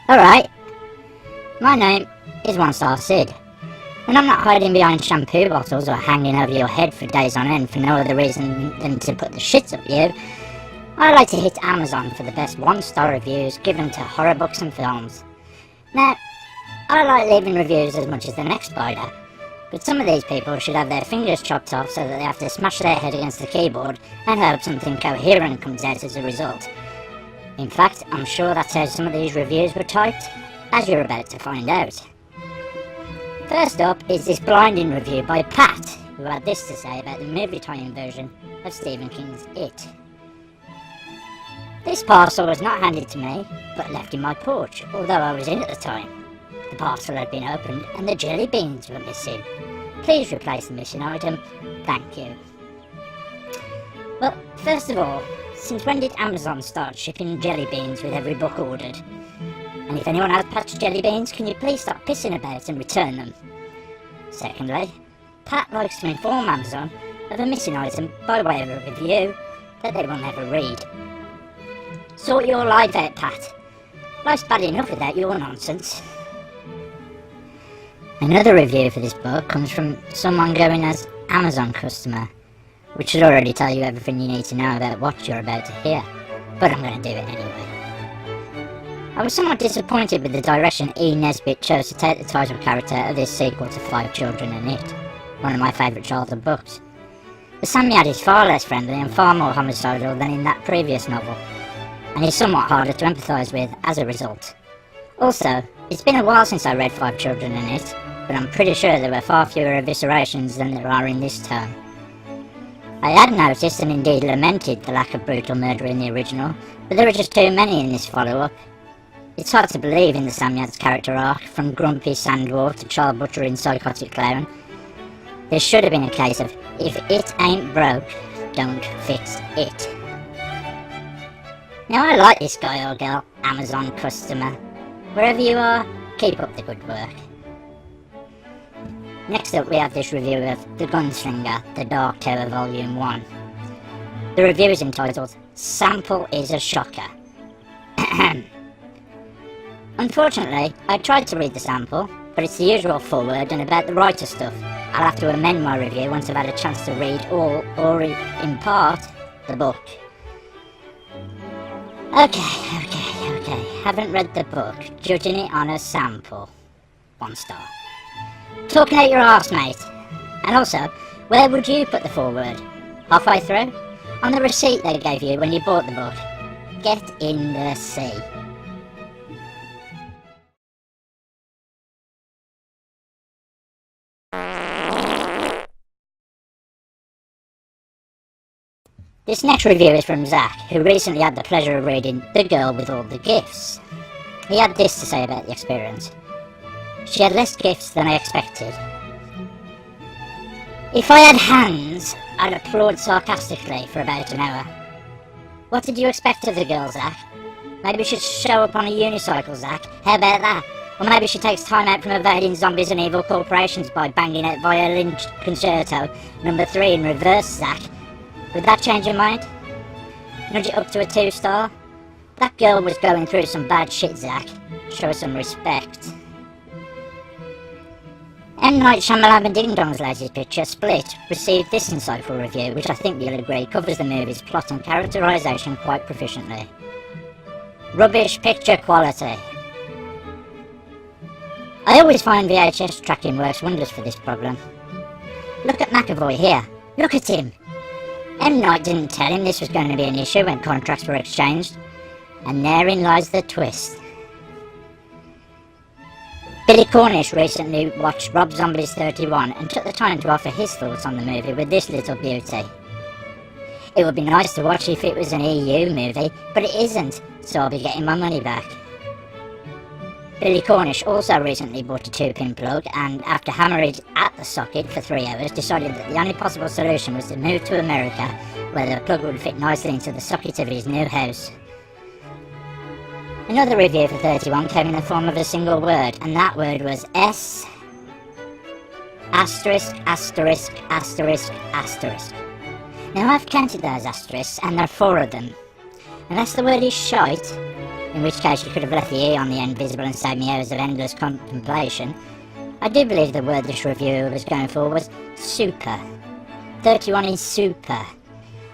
Alright, my name is One Star Sid, and I'm not hiding behind shampoo bottles or hanging over your head for days on end for no other reason than to put the shits up you. I like to hit Amazon for the best 1-star reviews given to horror books and films. Now, I like leaving reviews as much as the next spider, but some of these people should have their fingers chopped off so that they have to smash their head against the keyboard and hope something coherent comes out as a result. In fact, I'm sure that's how some of these reviews were typed, as you're about to find out. First up is this blinding review by Pat, who had this to say about the movie tie-in version of Stephen King's It. This parcel was not handed to me, but left in my porch, although I was in at the time. The parcel had been opened and the jelly beans were missing. Please replace the missing item, thank you. Well, first of all, since when did Amazon start shipping jelly beans with every book ordered? And if anyone has patched jelly beans, can you please stop pissing about and return them? Secondly, Pat likes to inform Amazon of a missing item by way of a review that they will never read. Sort your life out, Pat. Life's bad enough without your nonsense. Another review for this book comes from someone going as Amazon customer, which should already tell you everything you need to know about what you're about to hear, but I'm going to do it anyway. I was somewhat disappointed with the direction E. Nesbitt chose to take the title character of this sequel to Five Children and It, one of my favourite childhood books. The Samyad is far less friendly and far more homicidal than in that previous novel, and is somewhat harder to empathise with as a result. Also, it's been a while since I read Five Children and It, but I'm pretty sure there were far fewer eviscerations than there are in this term. I had noticed and indeed lamented the lack of brutal murder in the original, but there are just too many in this follow-up. It's hard to believe in the Samyad's character arc, from grumpy sandwalk to child butchering psychotic clown. There should have been a case of, if it ain't broke, don't fix it. Now I like this guy or girl, Amazon customer. Wherever you are, keep up the good work. Next up we have this review of The Gunslinger, The Dark Tower Volume 1. The review is entitled, Sample is a Shocker. Unfortunately, I tried to read the sample, but it's the usual foreword and about the writer stuff. I'll have to amend my review once I've had a chance to read all, or in part, the book. Okay, haven't read the book, judging it on a sample. 1 star. Talking out your arse, mate. And also, where would you put the foreword? Halfway through? On the receipt they gave you when you bought the book. Get in the sea. This next review is from Zach, who recently had the pleasure of reading The Girl with All the Gifts. He had this to say about the experience. She had less gifts than I expected. If I had hands, I'd applaud sarcastically for about an hour. What did you expect of the girl, Zach? Maybe she'd show up on a unicycle, Zach. How about that? Or maybe she takes time out from evading zombies and evil corporations by banging out Violin Concerto No. 3 in reverse, Zach. Would that change your mind? Nudge it up to a 2 star? That girl was going through some bad shit, Zach. Show her some respect. M. Night Shyamalan Ding Dong's latest picture, Split, received this insightful review, which I think you'll agree covers the movie's plot and characterisation quite proficiently. Rubbish picture quality. I always find VHS tracking works wonders for this problem. Look at McAvoy here. Look at him. M. Night didn't tell him this was going to be an issue when contracts were exchanged. And therein lies the twist. Billy Cornish recently watched Rob Zombie's 31 and took the time to offer his thoughts on the movie with this little beauty. It would be nice to watch if it was an EU movie, but it isn't, so I'll be getting my money back. Billy Cornish also recently bought a 2-pin plug and, after hammering it at the socket for 3 hours, decided that the only possible solution was to move to America, where the plug would fit nicely into the socket of his new house. Another review for 31 came in the form of a single word, and that word was S asterisk asterisk asterisk asterisk. Now I've counted those asterisks, and there are 4 of them. Unless the word is shite, in which case you could have left the E on the end visible and saved me hours of endless contemplation, I do believe the word this reviewer was going for was super. 31 is super,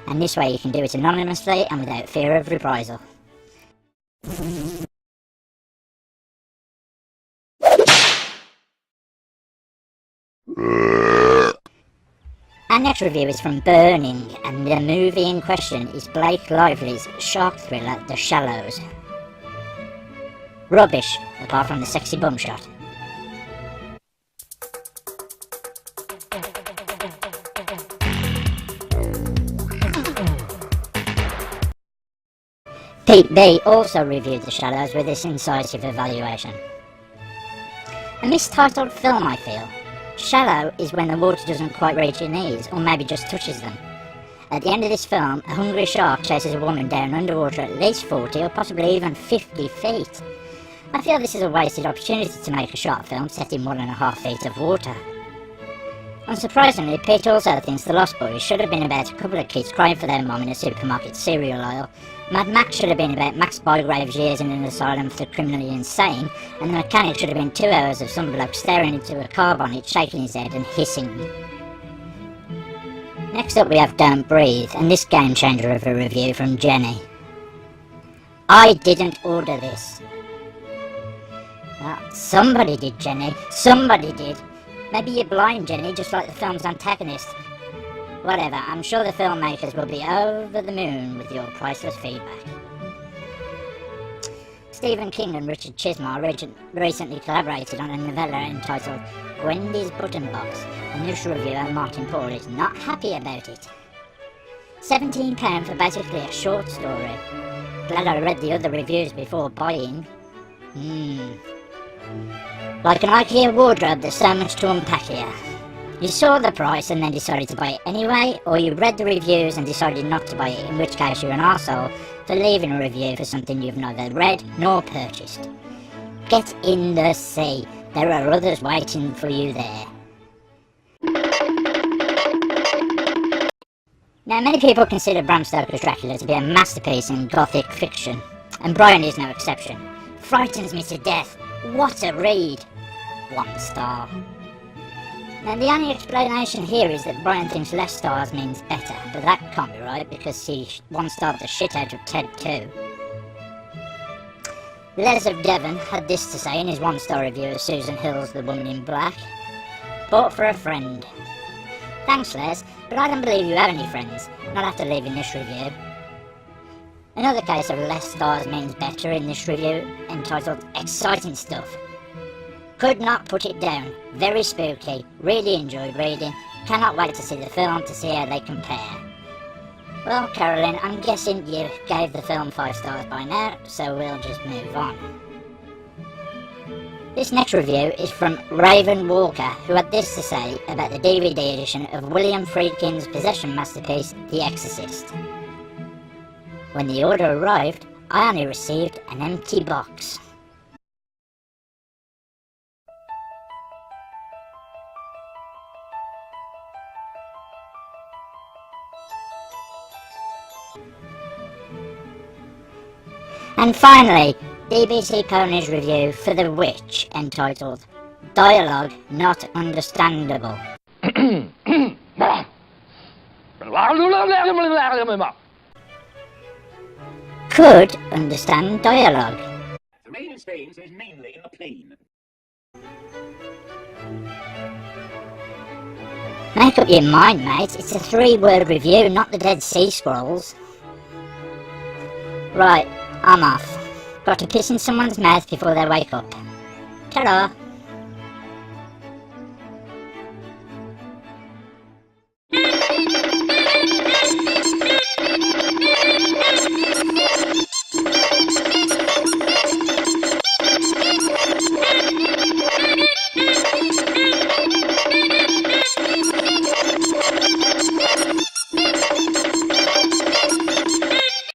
and this way you can do it anonymously and without fear of reprisal. Our next review is from Burning, and the movie in question is Blake Lively's shark thriller The Shallows. Rubbish, apart from the sexy bum shot. Pete B also reviewed The Shallows with this incisive evaluation. A mistitled film, I feel. Shallow is when the water doesn't quite reach your knees, or maybe just touches them. At the end of this film, a hungry shark chases a woman down underwater at least 40 or possibly even 50 feet. I feel this is a wasted opportunity to make a short film set in 1.5 feet of water. Unsurprisingly, Pete also thinks The Lost Boys should have been about a couple of kids crying for their mum in a supermarket cereal aisle. Mad Max should have been about Max Bygrave's years in an asylum for the criminally insane, and The Mechanic should have been 2 hours of some bloke staring into a car bonnet, shaking his head and hissing. Next up we have Don't Breathe, and this game changer of a review from Jenny. I didn't order this. Well, somebody did, Jenny. Somebody did. Maybe you're blind, Jenny, just like the film's antagonist. Whatever, I'm sure the filmmakers will be over the moon with your priceless feedback. Stephen King and Richard Chismar recently collaborated on a novella entitled Wendy's Button Box, and this reviewer, Martin Paul, is not happy about it. £17 for basically a short story. Glad I read the other reviews before buying. Like an IKEA wardrobe, there's so much to unpack here. You saw the price and then decided to buy it anyway, or you read the reviews and decided not to buy it, in which case you're an arsehole for leaving a review for something you've neither read nor purchased. Get in the sea. There are others waiting for you there. Now, many people consider Bram Stoker's Dracula to be a masterpiece in gothic fiction, and Brian is no exception. Frightens me to death. What a read. 1 star. Now, the only explanation here is that Brian thinks less stars means better, but that can't be right because he 1-starred the shit out of Ted 2. Les of Devon had this to say in his 1-star review of Susan Hill's The Woman in Black. Bought for a friend. Thanks, Les, but I don't believe you have any friends, not after leaving this review. Another case of less stars means better in this review, entitled Exciting Stuff. Could not put it down. Very spooky. Really enjoyed reading. Cannot wait to see the film to see how they compare. Well, Carolyn, I'm guessing you gave the film 5 stars by now, so we'll just move on. This next review is from Raven Walker, who had this to say about the DVD edition of William Friedkin's possession masterpiece, The Exorcist. When the order arrived, I only received an empty box. And finally, BBC Pony's review for The Witch, entitled Dialogue Not Understandable. Could understand dialogue. The rain in Spain is mainly in the plain. Make up your mind, mate. It's a 3-word review, not the Dead Sea Scrolls. Right, I'm off. Got to piss in someone's mouth before they wake up. Ta-ra!